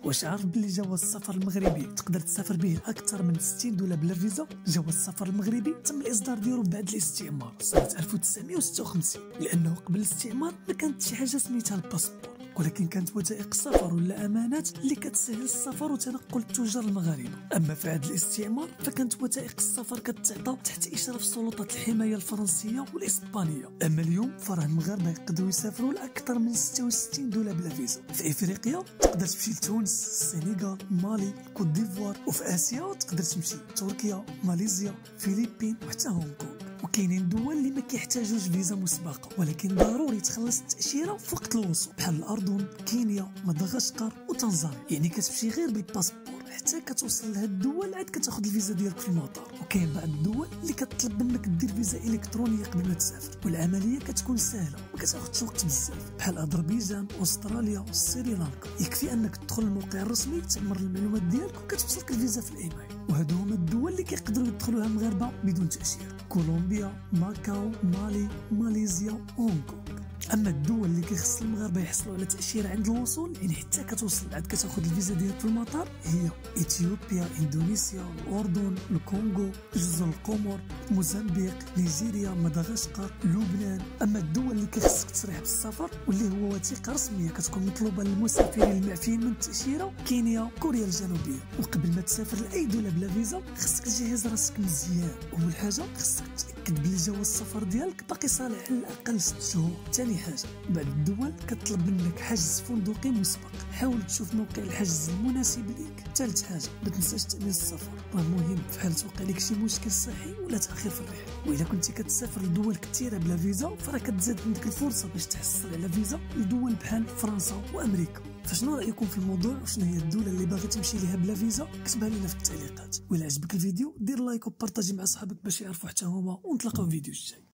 واش عارف بلي جواز السفر المغربي تقدر تسافر به اكثر من 60 دوله بلا فيزا؟ جواز السفر المغربي تم الاصدار ديالو بعد الاستعمار سنه 1956، لانه قبل الاستعمار ما كانت شي حاجه سميتها الباسبور، ولكن كانت وثائق السفر ولا امانات اللي كتسهل السفر وتنقل التجار المغاربه. اما في عهد الاستعمار فكانت وثائق السفر كتعطى تحت اشراف سلطات الحمايه الفرنسيه والاسبانيه. اما اليوم فراه المغاربه يقدروا يسافروا لاكثر من 66 دوله بلا فيزا. في افريقيا تقدر تمشي لتونس، السنغال، مالي، كوت ديفوار، وفي اسيا تقدر تمشي تركيا، ماليزيا، فلبين وحتى هونغ كونغ. وكاينين دول اللي ما كيحتاجوش فيزا مسبقه، ولكن ضروري تخلص التاشيره في وقت الوصول، بحال الاردن، كينيا، مدغشقر وتنزانيا. يعني كتمشي غير بالباسبور حتى كتوصل لهاد الدول عاد كتاخذ الفيزا ديالك في المطار. وكاين بعض الدول اللي كتطلب منك دير فيزا الكترونيه قبل ما تسافر، والعمليه كتكون سهله وما كتاخذش وقت بزاف، بحال اذربيجان، استراليا وسريلانكا. يكفي انك تدخل الموقع الرسمي تمر المعلومات ديالك وكتوصلك الفيزا في الايميل. وهادو هما الدول اللي كيقدروا يدخلوها المغاربه بدون تاشيره: كولومبيا، ماكاو، مالي، ماليزيا، هونغ كونغ. اما الدول اللي كيخص المغاربه يحصلوا على تاشيره عند الوصول، يعني حتى كتوصل عاد كتاخذ الفيزا ديالك في المطار، هي اثيوبيا، اندونيسيا، الاردن، الكونغو، جزر القمر، موزمبيق، نيجيريا، مدغشقر، لبنان. اما الدول اللي كيخصك تصريح بالسفر واللي هو وثيقه رسميه كتكون مطلوبه للمسافرين المعفيين من التاشيره: كينيا، كوريا الجنوبيه. وقبل ما تسافر لاي دوله بلا فيزا خصك تجهز راسك مزيان. اول حاجه خصك تاكد بلي جواز السفر ديالك باقي صالح على الاقل 6 شهور. ثاني حاجه، بعض الدول كتطلب منك حجز فندقي مسبق، حاول تشوف موقع الحجز المناسب ليك. ثالث حاجه، ما تنساش تامين السفر، راه مهم في حال توقع لك شي مشكل صحي ولا تاخير في الرحله. واذا كنتي كتسافر لدول كثيره بلا فيزا فراه كتزاد عندك الفرصه باش تحصل على فيزا لدول بحال فرنسا وامريكا. فشنو رايكم في الموضوع وشنو هي الدوله اللي باغي تمشي ليها بلا فيزا؟ كتبها لينا في التعليقات. وإلا عجبك الفيديو دير لايك وبارطاجي مع صحابك باش يعرفوا حتى هما، ونتلاقاو في فيديو جاي.